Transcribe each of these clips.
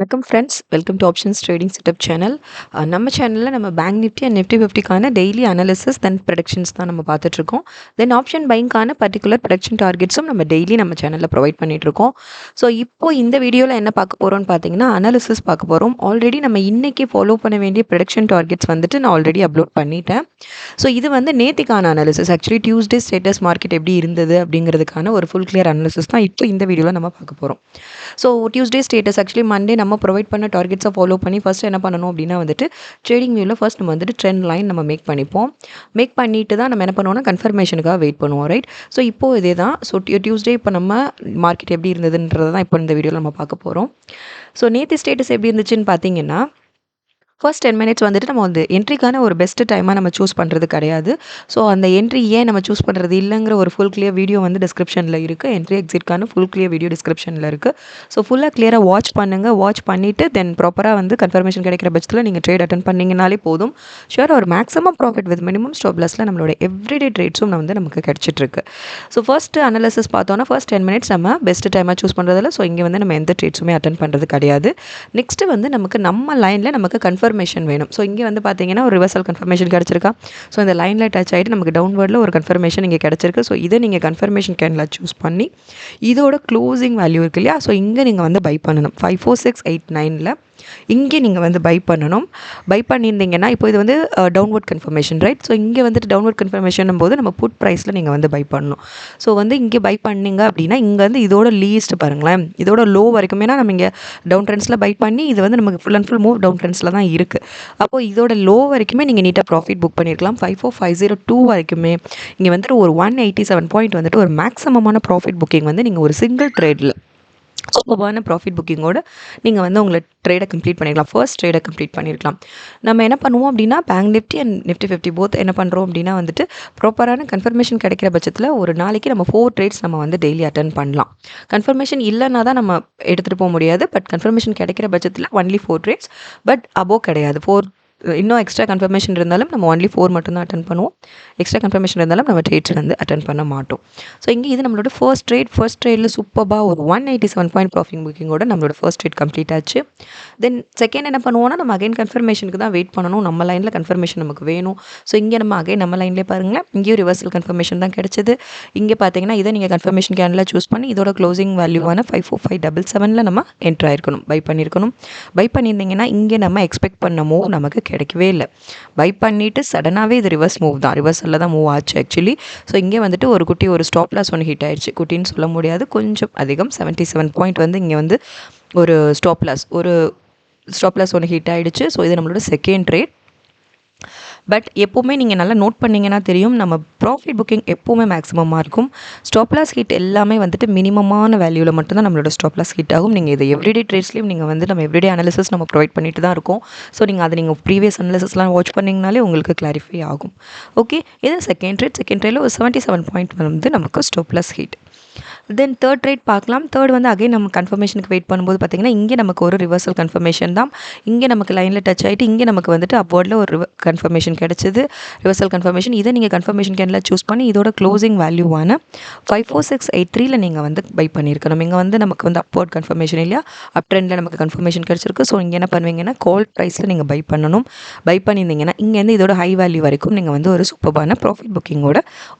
வணக்கம் friends, welcome to options trading setup channel. நம்ம சேனலில் நம்ம பேங்க் நிஃப்டி அண்ட் நிஃப்டி 50க்கான டெய்லி அனாலிசிஸ் தென் ப்ரொடக்ஷன்ஸ் தான் நம்ம பார்த்துட்ருக்கோம். தென் ஆப்ஷன் பைங்கான பர்டிகுலர் ப்ரொடக்ஷன் டார்கெட்ஸும் நம்ம டெய்லி நம்ம சேனலில் ப்ரொவைட் பண்ணிகிட்ருக்கோம். ஸோ இப்போ இந்த வீடியோவில் என்ன பார்க்க போகிறோம்னு பார்த்தீங்கன்னா அனாலிசிஸ் பார்க்க போகிறோம். ஆல்ரெடி நம்ம இன்றைக்கி ஃபாலோ பண்ண வேண்டிய ப்ரொடக்ஷன் டார்கெட்ஸ் வந்துட்டு நான் ஆல்ரெடி அப்லோட் பண்ணிட்டேன். ஸோ இது வந்து நேத்திக்கான analysis. Actually Tuesday status market எப்படி இருந்தது அப்படிங்கிறதுக்கான ஒரு ஃபுல் கிளியர் அனாலிசிஸ் தான் இப்போ இந்த வீடியோவில் நம்ம பார்க்க போகிறோம். So Tuesday status actually Monday நம்ம ப்ரொவைட் பண்ண டார்கெட்ஸை ஃபாலோ பண்ணி ஃபஸ்ட் என்ன பண்ணணும் அப்படின்னா வந்துட்டு ட்ரேடிங் வியூவில் ஃபஸ்ட் நம்ம வந்துட்டு ட்ரெண்ட் லைன் நம்ம மேக் பண்ணிப்போம். மேக் பண்ணிட்டு தான் நம்ம என்ன பண்ணுவோம்னா கன்ஃபர்மேஷனுக்காக வெயிட் பண்ணுவோம், ரைட்? ஸோ இப்போது இதே தான். ஸோ டியூஸ்டே இப்போ நம்ம மார்க்கெட் எப்படி இருந்ததுன்றதை தான் இப்போ இந்த வீடியோவில் நம்ம பார்க்க போகிறோம். ஸோ நேற்று ஸ்டேட்டஸ் எப்படி இருந்துச்சுன்னு பார்த்தீங்கன்னா ஃபர்ஸ்ட் 10 மினிட்ஸ் வந்துட்டு நம்ம வந்து என்ட்ரிக்கான ஒரு பெஸ்ட் டைமாக நம்ம சூஸ் பண்ணுறது கிடையாது. ஸோ அந்த என்ட்ரி ஏன் நம்ம சூஸ் பண்ணுறது இல்லைங்கிற ஒரு ஃபுல் கிளியர் வீடியோ வந்து டிஸ்கிரிப்ஷனில் இருக்குது. என்ட்ரி எக்ஸிட்கான ஃபுல் கிளியர் வீடியோ டிஸ்கிரிப்ஷனில் இருக்குது. ஸோ ஃபுல்லாக கிளியராக வாட்ச் பண்ணுங்கள். வாட்ச் பண்ணிவிட்டு தென் ப்ராப்பராக வந்து கன்ஃபர்மேஷன் கிடைக்கிற பட்சத்தில் நீங்கள் ட்ரேட் அட்டன் பண்ணிங்கனாலே போதும். ஷுவராக ஒரு maximum profit with minimum stop லாஸில் நம்மளோட எவ்ரிடே ட்ரேட்ஸும் வந்து நமக்கு கிடச்சிட்ருக்கு. ஸோ ஃபர்ஸ்ட் அனாலிசிஸ் பார்த்தோன்னா ஃபர்ஸ்ட் 10 மினிட்ஸ் நம்ம பெஸ்ட் டைமாக சூஸ் பண்ணுறதில்ல. ஸோ இங்கே வந்து நம்ம எந்த ட்ரேட்ஸுமே அட்டன் பண்ணுறது கிடையாது. நெக்ஸ்ட்டு வந்து நமக்கு நம்ம லைனில் நமக்கு கன்ஃபர்மேஷன் வேணும். ஸோ இங்கே வந்து பார்த்தீங்கன்னா ஒரு ரிவர்சல் கன்ஃபர்மேஷன் கிடச்சிருக்கா. ஸோ இந்த லைனில் டச் ஆகிட்டு நமக்கு டவுன்வர்டில் ஒரு கன்ஃபர்மேஷன் இங்கே கிடச்சிருக்கு. ஸோ இதை நீங்கள் கன்ஃபர்மேஷன் கேனில் சூஸ் பண்ணி இதோட க்ளோசிங் வேல்யூ இருக்கு இல்லையா, ஸோ இங்கே நீங்கள் வந்து பை பண்ணணும். 54689 இங்கே நீங்கள் வந்து பை பண்ணணும். பை பண்ணியிருந்தீங்கன்னா இப்போ இது வந்து டவுன்வர்ட் கன்ஃபர்மேஷன், ரைட்? ஸோ இங்கே வந்துட்டு டவுன்வர்ட் கன்ஃபர்மேஷன் போது நம்ம புட் ப்ரைஸில் நீங்கள் வந்து பை பண்ணணும். ஸோ வந்து இங்கே பை பண்ணிங்க அப்படின்னா இங்கே வந்து இதோட லீஸ்ட் பாருங்களேன், இதோட லோ வரைக்கும். ஏன்னா நம்ம இங்கே டவுன் ட்ரெண்ட்ஸில் பை பண்ணி இது வந்து நமக்கு full and full move down ட்ரெண்ட்ஸில் தான் இருக்குது. அப்போது இதோட லோ வரைக்குமே நீங்கள் நீட்டாக ப்ராஃபிட் புக் பண்ணியிருக்கலாம். 54502 வரைக்குமே இங்கே வந்துட்டு ஒரு 187 பாயிண்ட் வந்துட்டு ஒரு மேக்ஸிமமான ப்ராஃபிட் புக்கிங் வந்து நீங்கள் ஒரு சிங்கிள் ட்ரேடில் சூப்பரான ப்ராஃபிட் புக்கிங்கோட நீங்கள் வந்து உங்களை ட்ரேடை கம்ப்ளீட் பண்ணிக்கலாம். ஃபர்ஸ்ட் ட்ரேடை கம்ப்ளீட் பண்ணியிருக்கலாம். நம்ம என்ன பண்ணுவோம் அப்படின்னா bank Nifty and Nifty 50 both என்ன பண்ணுறோம் அப்படின்னா வந்துட்டு ப்ராப்பரான கன்ஃபர்மேஷன் கிடைக்கிற பட்சத்தில் ஒரு நாளைக்கு நம்ம 4 ட்ரேட்ஸ் நம்ம வந்து டெய்லி அட்டன் பண்ணலாம். கன்ஃபர்மேஷன் இல்லைன்னா தான் நம்ம எடுத்துகிட்டு போக முடியாது. பட் கன்ஃபர்மேஷன் கிடைக்கிற பட்சத்தில் ஒன்லி 4 ட்ரேட்ஸ். பட் அபோவ் கிடையாது. 4 இன்னும் எக்ஸ்ட்ரா கன்ஃபர்மேஷன் இருந்தாலும் நம்ம ஒன்லி 4 மட்டும்தான் அட்டன் பண்ணுவோம். எக்ஸ்ட்ரா கன்ஃபர்மேஷன் இருந்தாலும் நம்ம ட்ரேட்ஸ் வந்து அட்டன் பண்ண மாட்டோம். ஸோ இங்கே இது நம்மளோட ஃபர்ஸ்ட் ட்ரேடில் சூப்பராக ஒரு 187 பாயிண்ட் ப்ராஃபிட் புக்கிங்கோட நம்மளோட ஃபர்ஸ்ட் ட்ரேட் கம்ப்ளீட் ஆச்சு. தென் செகண்ட் என்ன பண்ணுவோம்னா நம்ம அகைன் கன்ஃபர்மேஷனுக்கு தான் வெயிட் பண்ணணும். நம்ம லைனில் கன்ஃபர்மேஷன் நமக்கு வேணும். ஸோ இங்கே நம்ம அகைன் நம்ம லைன்லேயே பாருங்களேன், இங்கேயும் ரிவர்சல் கன்ஃபர்மேஷன் தான் கிடைச்சது. இங்கே பார்த்தீங்கன்னா இதை நீங்கள் கன்ஃபர்மேஷன் கேனில் சூஸ் பண்ணி இதோட க்ளோசிங் வேல்யூவான 54577 நம்ம என்ட்ரு ஆயிருக்கணும், பை பண்ணியிருக்கணும். பை பண்ணியிருந்தீங்கன்னா இங்கே நம்ம எக்ஸ்பெக்ட் பண்ண மூவ் நமக்கு கிடைக்கவே இல்லை. பை பண்ணிவிட்டு சடனாகவே இது ரிவர்ஸ் மூவ் தான், ரிவர்ஸில் தான் மூவ் ஆச்சு ஆக்சுவலி. ஸோ இங்கே வந்துட்டு ஒரு ஸ்டாப் லாஸ் ஒன்று ஹிட் ஆயிடுச்சு. குட்டின்னு சொல்ல முடியாது, கொஞ்சம் அதிகம் 77 பாயிண்ட் வந்து இங்கே வந்து ஒரு ஸ்டாப் லாஸ் ஒன்று ஹிட் ஆகிடுச்சு. ஸோ இது நம்மளோட செகண்ட் ட்ரேட். பட் எப்போவுமே நீங்கள் நல்லா நோட் பண்ணிங்கன்னா தெரியும், நம்ம ப்ராஃபிட் புக்கிங் எப்போவுமே மேக்ஸிமமாக இருக்கும். ஸ்டாப் லாஸ் ஹிட் எல்லாமே வந்துட்டு மினிமமான வேல்யூவில் மட்டும்தான் நம்மளோட ஸ்டாப் லாஸ் ஹிட் ஆகும். நீங்கள் இது எவ்ரிடே ட்ரேட்ஸ்லையும் நீங்கள் வந்து நம்ம எவ்ரிடே அனாலிசிஸ் நம்ம ப்ரொவைட் பண்ணிட்டு தான் இருக்கோம். ஸோ நீங்கள் ப்ரீவியஸ் அனாலிசிஸ்லாம் வாட்ச் பண்ணிங்கனாலே உங்களுக்கு கிளாரிஃபை ஆகும். ஓகே, இது செகண்ட் ட்ரேடில் ஒரு 77 பாயிண்ட் வந்து நமக்கு stop loss hit. Then third trade பார்க்கலாம். தேர்ட் வந்து அகைன் நம்ம கன்ஃபர்மேஷனுக்கு வெயிட் பண்ணும்போது பார்த்தீங்கன்னா இங்கே நமக்கு ஒரு ரிவர்சல் கன்ஃபர்மேஷன் தான். இங்கே நமக்கு லைனில் டச் ஆகிட்டு இங்கே நமக்கு வந்துட்டு அப்வர்டில் ஒரு கன்ஃபர்மேஷன் கிடச்சிது, ரிவர்சல் கன்ஃபர்மேஷன். இதை நீங்கள் கன்ஃபர்மேஷன் கேனில் சூஸ் பண்ணி இதோட க்ளோசிங் வேல்யூவான 54683 நீங்கள் வந்து பை பண்ணியிருக்கணும். இங்கே வந்து நமக்கு வந்து அப்வர்ட் கன்ஃபர்மேஷன் இல்லையா, அப் ட்ரெண்டில் நமக்கு கன்ஃபர்மேஷன் கிடச்சிருக்கு. ஸோ இங்கே என்ன பண்ணுவீங்கன்னா கால் ப்ரைஸில் நீங்கள் பை பண்ணணும். பை பண்ணியிருந்தீங்கன்னா இங்கேருந்து இதோட ஹை வேல்யூ வரைக்கும் நீங்கள் வந்து ஒரு சூப்பரான ப்ராஃபிட் புக்கிங்கோட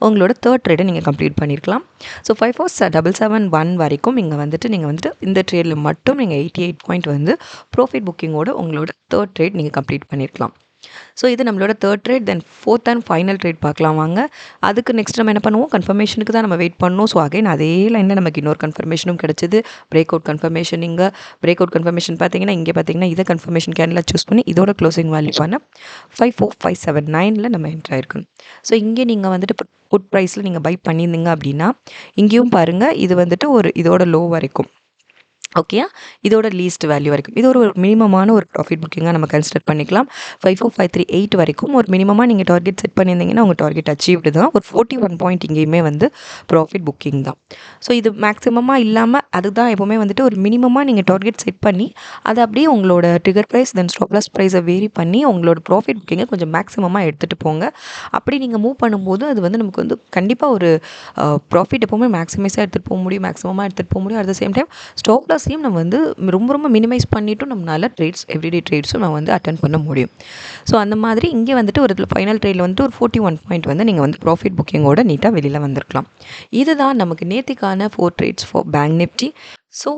உங்களோட தேர்ட் ட்ரேடை நீங்கள் கம்ப்ளீட் பண்ணியிருக்கலாம். ஸோ 54771 வரைக்கும் இங்கே வந்துட்டு நீங்கள் வந்துட்டு இந்த ட்ரேடில் மட்டும் நீங்கள் 88 பாயிண்ட் வந்து ப்ராஃபிட் புக்கிங்கோட உங்களோட தேர்ட் ட்ரேட் நீங்கள் கம்ப்ளீட் பண்ணியிருக்கலாம். ஸோ இது நம்மளோட third trade. Then fourth and final trade பார்க்கலாம் வாங்க. அதுக்கு நெக்ஸ்ட் நம்ம என்ன பண்ணுவோம், கன்ஃபர்மேஷனுக்கு தான் நம்ம வெயிட் பண்ணணும். ஸோ அகைன் அதே லைனில் நமக்கு இன்னொரு கன்ஃபர்மேஷனும் கிடச்சிது, பிரேக் அவுட் கன்ஃபர்மேஷன். இங்கே பிரேக் அவுட் கன்ஃபர்மேஷன் பார்த்தீங்கன்னா இங்கே பார்த்தீங்கன்னா இதை கன்ஃபர்மேஷன் கேனில் சூஸ் பண்ணி இதோட க்ளோசிங் வேல்யூவான 54579 நம்ம என்ட்ரு ஆயிருக்கணும். ஸோ இங்கே நீங்கள் வந்துட்டு புட் ப்ரைஸில் நீங்கள் பை பண்ணியிருந்தீங்க அப்படின்னா இங்கேயும் பாருங்கள், இது வந்துட்டு ஒரு இதோட லோ வரைக்கும் ஓகேயா, இதோட லீஸ்ட் வேல்யூ வரைக்கும் இது ஒரு மினிமமான ஒரு ப்ராஃபிட் புக்கிங்காக நம்ம கன்சிடர் பண்ணிக்கலாம். 54538 வரைக்கும் ஒரு மினிமமாக நீங்கள் டார்கெட் செட் பண்ணியிருந்தீங்கன்னா உங்கள் டார்கெட் அச்சீவ்டு தான். ஒரு 41 பாயிண்ட் இங்கேயுமே வந்து ப்ராஃபிட் புக்கிங் தான். ஸோ இது மேக்ஸிமமாக இல்லாமல் அதுதான் எப்போவுமே வந்துட்டு ஒரு மினிமமாக நீங்கள் டார்கெட் செட் பண்ணி அதை அப்படியே உங்களோட ட்ரிகர் ப்ரைஸ் தென் ஸ்டாப் லாஸ் ப்ரைஸை வேரி பண்ணி உங்களோட ப்ராஃபிட் புக்கிங்கை கொஞ்சம் மேக்ஸிமமாக எடுத்துகிட்டு போங்க. அப்படி நீங்கள் மூவ் பண்ணும்போது அது வந்து நமக்கு வந்து கண்டிப்பாக ஒரு ப்ராஃபிட் எப்போவுமே மேக்ஸிமைஸாக எடுத்துகிட்டு போக முடியும், மேக்ஸிமமாக எடுத்துகிட்டு போக முடியும். At the same time stop லாஸையும் நம்ம வந்து ரொம்ப ரொம்ப மினிமைஸ் பண்ணிவிட்டும் நம்மளால் ட்ரேட்ஸ் எவ்ரிடே ட்ரேட்ஸும் நம்ம வந்து அட்டன் பண்ண முடியும். ஸோ அந்த மாதிரி இங்கே வந்துட்டு ஒரு ஃபைனல் ட்ரேடில் வந்துட்டு ஒரு 41 பாயிண்ட் வந்து நீங்கள் வந்து ப்ராஃபிட் புக்கிங்கோட நீட்டாக வெளியில் வந்திருக்கலாம். இதுதான் நமக்கு நேத்திக்கான 4 trades for bank Nifty. So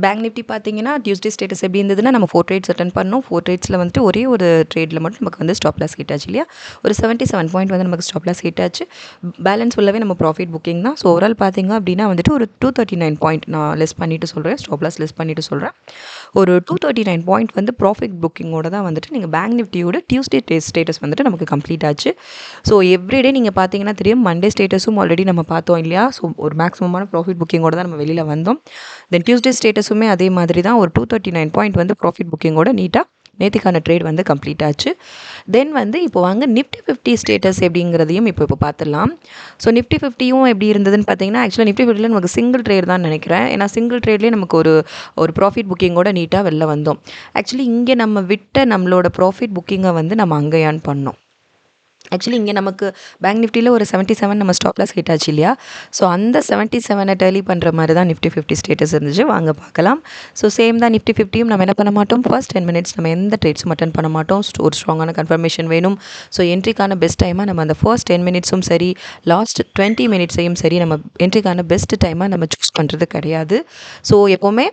bank Nifty பார்த்தீங்கன்னா டியூஸ்டே ஸ்டேட்டஸ் எப்படி இருந்ததுன்னா நம்ம 4 ட்ரேட்ஸ் அட்டன் பண்ணோம். 4 ட்ரேட்ஸில் வந்துட்டு ஒரே ஒரு ட்ரேடில் மட்டும் நமக்கு வந்து ஸ்டாப் லாஸ் ஹிட் ஆச்சு இல்லையா. ஒரு 77 பாயிண்ட் வந்து நமக்கு ஸ்டாப் லாஸ் ஹிட் ஆச்சு. பேலன்ஸ் ஃபுல்லாகவே நம்ம ப்ராஃபிட் புக்கிங் தான். ஸோ ஓவரால் பார்த்தீங்க அப்படின்னா வந்துட்டு ஒரு 239 பாயிண்ட் நான் லெஸ் பண்ணிவிட்டு சொல்கிறேன், ஸ்டாப் லாஸ் லெஸ் பண்ணிவிட்டு சொல்கிறேன். ஒரு 239 பாயிண்ட் வந்து ப்ராஃபிட் புக்கிங்கோட தான் வந்துட்டு நீங்கள் பேங்க் நிஃப்டியோட டியூஸ்டே ஸ்டேட்டஸ் வந்துட்டு நமக்கு கம்ப்ளீட் ஆச்சு. ஸோ எவ்ரிடே நீங்கள் பார்த்தீங்கன்னா தெரியும், மண்டே ஸ்டேட்டஸும் ஆல்ரெடி நம்ம பார்த்தோம் இல்லையா. ஸோ ஒரு மேக்ஸிமமான ப்ராஃபிட் புக்கிங்கோட தான் நம்ம வெளியில் வந்தோம். தென் டியூஸ்டே ஸ்டேட்டஸுமே அதே மாதிரி தான் ஒரு 239 பாயிண்ட் வந்து ப்ராஃபிட் புக்கிங்கோட நீட்டாக நேற்றுக்கான ட்ரேட் வந்து கம்ப்ளீட் ஆச்சு. தென் வந்து இப்போ வாங்க நிஃப்டி 50 ஸ்டேட்டஸ் எப்படிங்கிறதையும் இப்போ பார்த்துடலாம். ஸோ நிஃப்டி 50யும் எப்படி இருந்ததுன்னு பார்த்தீங்கன்னா ஆக்சுவலாக நிஃப்டி 50ல நமக்கு சிங்கிள் ட்ரேட் தான் நினைக்கிறேன். ஏன்னா சிங்கிள் ட்ரேட்லேயே நமக்கு ஒரு ப்ராஃபிட் புக்கிங்கோட நீட்டாக வெளில வந்தோம். ஆக்சுவலி இங்கே நம்ம விட்ட நம்மளோட ப்ராஃபிட் புக்கிங்கை வந்து நம்ம அங்கே ஏர்ன் பண்ணோம். ஆக்சுவலி இங்கே நமக்கு பேங்க் நிஃப்டியில் ஒரு 77 நம்ம ஸ்டாப் லாஸ் ஹிட் ஆச்சு இல்லையா. ஸோ அந்த 77 டேலி பண்ணுற மாதிரி தான் நிஃப்டி 50 ஸ்டேட்டஸ் இருந்துச்சு. வாங்க பார்க்கலாம். ஸோ சேம் தான் நிஃப்டி 50யும் நம்ம என்ன பண்ண மாட்டோம், ஃபர்ஸ்ட் 10 மினிட்ஸ் நம்ம எந்த ட்ரேட்ஸும் அட்டன் பண்ண மாட்டோம். ஒரு ஸ்ட்ராங்கான கன்ஃபர்மேஷன் வேணும். ஸோ என்ட்ரிக்கான பெஸ்ட் டைமாக நம்ம அந்த ஃபர்ஸ்ட் 10 மினிட்ஸும் சரி லாஸ்ட் 20 மினிட்ஸையும் சரி நம்ம என்ட்ரிக்கான பெஸ்ட் டைமாக நம்ம சூஸ் பண்ணுறது கிடையாது. ஸோ எப்போவுமே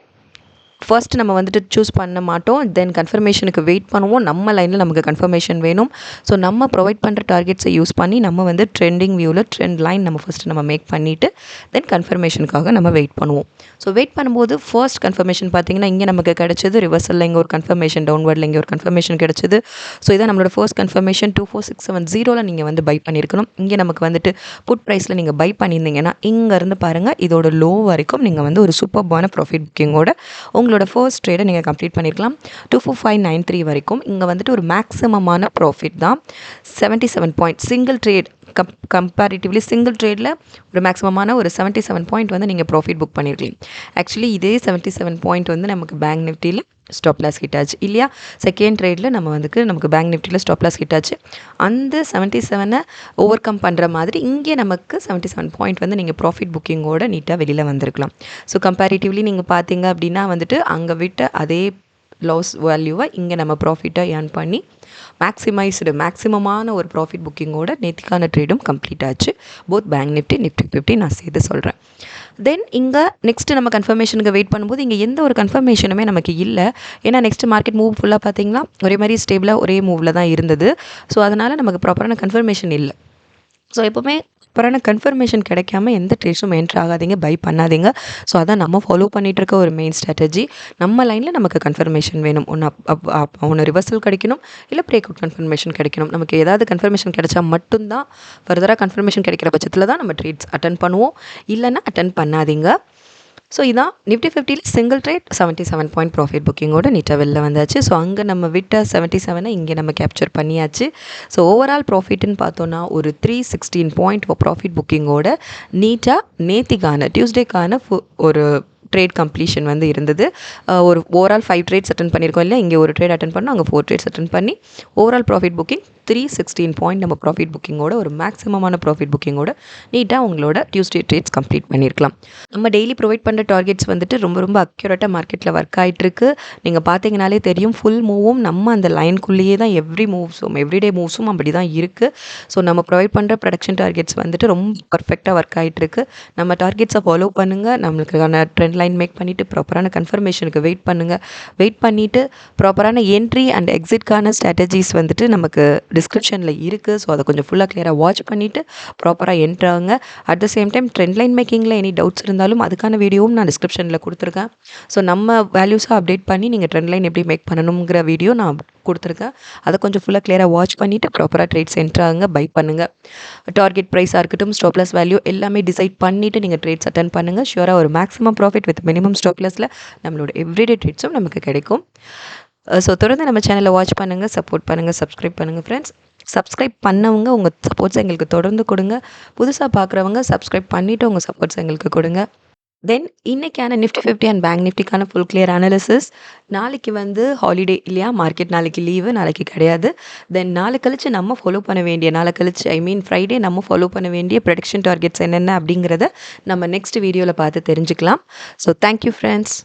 ஃபர்ஸ்ட் நம்ம வந்துட்டு சூஸ் பண்ண மாட்டோம். தென் கன்ஃபர்மேஷனுக்கு வெயிட் பண்ணுவோம். நம்ம லைனில் நமக்கு கன்ஃபர்மேஷன் வேணும். ஸோ நம்ம ப்ரொவைட் பண்ணுற டார்கெட்ஸை யூஸ் பண்ணி நம்ம வந்து ட்ரெண்டிங் வியூவில் ட்ரெண்ட் லைன் நம்ம ஃபஸ்ட்டு நம்ம மேக் பண்ணிவிட்டு தென் கன்ஃபர்மேஷனுக்காக நம்ம வெயிட் பண்ணுவோம். ஸோ வெயிட் பண்ணும்போது ஃபர்ஸ்ட் கன்ஃபர்மேஷன் பார்த்திங்கன்னா இங்கே நமக்கு கிடச்சது ரிவர்சலில் இங்கே ஒரு கன்ஃபர்மேஷன், டவுன்வர்டில் இங்கே ஒரு கன்ஃபர்மேஷன் கிடச்சிது. ஸோ இதான் நம்மளோட ஃபர்ஸ்ட் கன்ஃபர்மேஷன். 24670 நீங்கள் வந்து பை பண்ணியிருக்கணும். இங்கே நமக்கு வந்துட்டு புட் ப்ரைஸில் நீங்கள் பை பண்ணியிருந்தீங்கன்னா இங்கேருந்து பாருங்கள் இதோட லோ வரைக்கும் நீங்கள் வந்து ஒரு சூப்பர்பான ப்ராஃபிட் புக்கிங்கோட உங்களோட ஃபர்ஸ்ட் ட்ரேடை நீங்கள் கம்ப்ளீட் பண்ணியிருக்கலாம். 24593 வரைக்கும் இங்கே வந்துட்டு ஒரு மேக்ஸிமமான ப்ராஃபிட் தான். 77 point single trade comparatively single ட்ரேடில் ஒரு மேக்ஸிமமான ஒரு 77 பாயிண்ட் வந்து நீங்கள் ப்ராஃபிட் புக் பண்ணியிருக்கலாம். ஆக்சுவலி இதே 77 பாயிண்ட் வந்து நமக்கு பேங்க் நிஃப்டியில் ஸ்டாப் லாஸ் ஹிட் ஆச்சு இல்லையா. செகண்ட் ட்ரேடில் நமக்கு பேங்க் நிஃப்டியில் ஸ்டாப் லாஸ் ஹிட் ஆச்சு. அந்த 77 ஓவர் கம் பண்ணுற மாதிரி இங்கே நமக்கு 77 பாயிண்ட் வந்து நீங்கள் ப்ராஃபிட் புக்கிங்கோட நீட்டாக வெளியில் வந்திருக்கலாம். ஸோ கம்பேரிட்டிவ்லி நீங்கள் பார்த்தீங்க அப்படின்னா வந்துட்டு அங்கே விட்ட அதே லாஸ் வேல்யூவை இங்கே நம்ம ப்ராஃபிட்டாக ஏர்ன் பண்ணி மேக்ஸிமமான ஒரு ப்ராஃபிட் புக்கிங்கோட நேத்திக்கான ட்ரேடும் கம்ப்ளீட் ஆச்சு. போத் பேங்க் நிஃப்டி, நிஃப்டி 50 நான் சேர்த்து சொல்கிறேன். தென் இங்கே நெக்ஸ்ட்டு நம்ம கன்ஃபர்மேஷனுக்கு வெயிட் பண்ணும்போது இங்கே எந்த ஒரு கன்ஃபர்மேஷனுமே நமக்கு இல்லை. ஏன்னா நெக்ஸ்ட்டு மார்க்கெட் மூவ் ஃபுல்லாக பார்த்தீங்கன்னா ஒரே மாதிரி ஸ்டேபிளாக ஒரே மூவில் தான் இருந்தது. ஸோ அதனால் நமக்கு ப்ராப்பரான கன்ஃபர்மேஷன் இல்லை. ஸோ எப்போவுமே ப்ராப்பரான கன்ஃபர்மேஷன் கிடைக்காம எந்த ட்ரேட்ஸும் என்ட்ரு ஆகாதீங்க, பை பண்ணாதீங்க. ஸோ அதான் நம்ம ஃபாலோ பண்ணிகிட்டு இருக்க ஒரு மெயின் ஸ்ட்ராட்டஜி. நம்ம லைனில் நமக்கு கன்ஃபர்மேஷன் வேணும். ஒன்று ரிவர்சல் கிடைக்கணும், இல்லை பிரேக் அவுட் கன்ஃபர்மேஷன் கிடைக்கணும். நமக்கு ஏதாவது கன்ஃபர்மேஷன் கிடைச்சா மட்டும்தான் ஃபர்தராக கன்ஃபர்மேஷன் கிடைக்கிற பட்சத்தில் தான் நம்ம ட்ரேட்ஸ் அட்டன் பண்ணுவோம். இல்லைன்னா அட்டன் பண்ணாதீங்க. ஸோ இதான் நிஃப்டி 50ல் சிங்கிள் ட்ரேட் 77 பாயிண்ட் ப்ராஃபிட் புக்கிங்கோட நீட்டாக வெளில வந்தாச்சு. ஸோ அங்கே நம்ம விட்ட 77 இங்கே நம்ம கேப்சர் பண்ணியாச்சு. ஸோ ஓவரால் ப்ராஃபிட்னு பார்த்தோன்னா ஒரு 316 பாயிண்ட் ப்ராஃபிட் புக்கிங்கோட நீட்டாக நேத்திக்கான டியூஸ்டேக்கான ஒரு ட்ரேட் கம்ப்ளீஷன் வந்து இருந்தது. ஒரு ஓவரால் 5 ட்ரேட்ஸ் அட்டன் பண்ணியிருக்கோம் இல்லையா. இங்கே ஒரு ட்ரேட் அட்டன் பண்ணோம், அங்கே 4 ட்ரேட்ஸ் அட்டன் பண்ணி ஓவரால் ப்ராஃபிட் புக்கிங் 316 பாயிண்ட் நம்ம ப்ராஃபிட் புக்கிங்கோட ஒரு மேக்ஸிமமான ப்ராஃபிட் புக்கிங்கோட நீட்டாக உங்களோட டியூஸ்டே ட்ரேட்ஸ் கம்ப்ளீட் பண்ணியிருக்கலாம். நம்ம டெய்லி ப்ரொவைட் பண்ணுற டார்கெட்ஸ் வந்துட்டு ரொம்ப ரொம்ப அக்யூரேட்டாக மார்க்கெட்டில் ஒர்க் ஆகிட்டுருக்கு. நீங்கள் பார்த்தீங்கனாலே தெரியும், ஃபுல் மூவும் நம்ம அந்த லைனுக்குள்ளேயே தான் எவ்ரிடே மூவ்ஸும் அப்படி தான் இருக்குது. ஸோ நம்ம ப்ரொவைட் பண்ணுற ப்ரொடக்ஷன் டார்கெட்ஸ் வந்துட்டு ரொம்ப பர்ஃபெக்டாக ஒர்க் ஆகிட்டுருக்கு. நம்ம டார்கெட்ஸை ஃபாலோ பண்ணுங்கள். நம்மளுக்கான ட்ரெண்ட் லைன் மேக் பண்ணிவிட்டு ப்ராப்பரான கன்ஃபர்மேஷனுக்கு வெயிட் பண்ணிவிட்டு ப்ராப்பரான என்ட்ரி அண்ட் எக்ஸிட்கான ஸ்ட்ராட்டஜிஸ் வந்துட்டு நமக்கு டிஸ்கிரிப்ஷனில் இருக்குது. ஸோ அதை கொஞ்சம் ஃபுல்லாக கிளியராக வாட்ச் பண்ணிவிட்டு ப்ராப்பராக என்ட்ரு ஆகுங்க. At the same time trend line மேக்கிங்கில் எனி டவுட்ஸ் இருந்தாலும் அதுக்கான வீடியோவும் நான் டிஸ்கிரிப்ஷனில் கொடுத்துருக்கேன். ஸோ நம்ம வேல்யூஸாக அப்டேட் பண்ணி நீங்கள் ட்ரெண்ட் லைன் எப்படி மேக் பண்ணணுங்கிற வீடியோ நான் கொடுத்துருக்கேன். அதை கொஞ்சம் ஃபுல்லாக கிளியராக வாட்ச் பண்ணிவிட்டு ப்ராப்பராக ட்ரேட்ஸ் என்ட்ரு ஆகுங்க, பை பண்ணுங்கள். டார்கெட் ப்ரைஸாக இருக்கட்டும், ஸ்டாப் லாஸ் வேல்யூ எல்லாமே டிசைட் பண்ணிவிட்டு நீங்கள் ட்ரேட்ஸ் அட்டன் பண்ணுங்கள். ஷியூராக ஒரு maximum profit with minimum stop லாஸில் நம்மளோட எவ்ரிடே ட்ரேட்ஸும் நமக்கு கிடைக்கும். ஸோ தொடர்ந்து நம்ம சேனலை வாட்ச் பண்ணுங்கள், சப்போர்ட் பண்ணுங்கள், சப்ஸ்கிரைப் பண்ணுங்கள் ஃப்ரெண்ட்ஸ். சப்ஸ்கிரைப் பண்ணவங்க உங்கள் சப்போர்ட்ஸ் எங்களுக்கு தொடர்ந்து கொடுங்க. புதுசாக பார்க்குறவங்க சப்ஸ்கிரைப் பண்ணிவிட்டு உங்கள் சப்போர்ட்ஸ் எங்களுக்கு கொடுங்க. தென் இன்றைக்கான நிஃப்டி 50 அண்ட் பேங்க் நிஃப்டிக்கான ஃபுல் கிளியர் அனாலிசிஸ். நாளைக்கு ஹாலிடே இல்லையா, மார்க்கெட் நாளைக்கு லீவு, நாளைக்கு கிடையாது. தென் நாளை கழிச்சு நம்ம ஃபாலோ பண்ண வேண்டிய, நாளை கழிச்சு ஐ மீன் ஃப்ரைடே நம்ம ஃபாலோ பண்ண வேண்டிய ப்ரெடிக்ஷன் டார்கெட்ஸ் என்னென்ன அப்படிங்கிறத நம்ம நெக்ஸ்ட் வீடியோவில் பார்த்து தெரிஞ்சுக்கலாம். So thank you friends.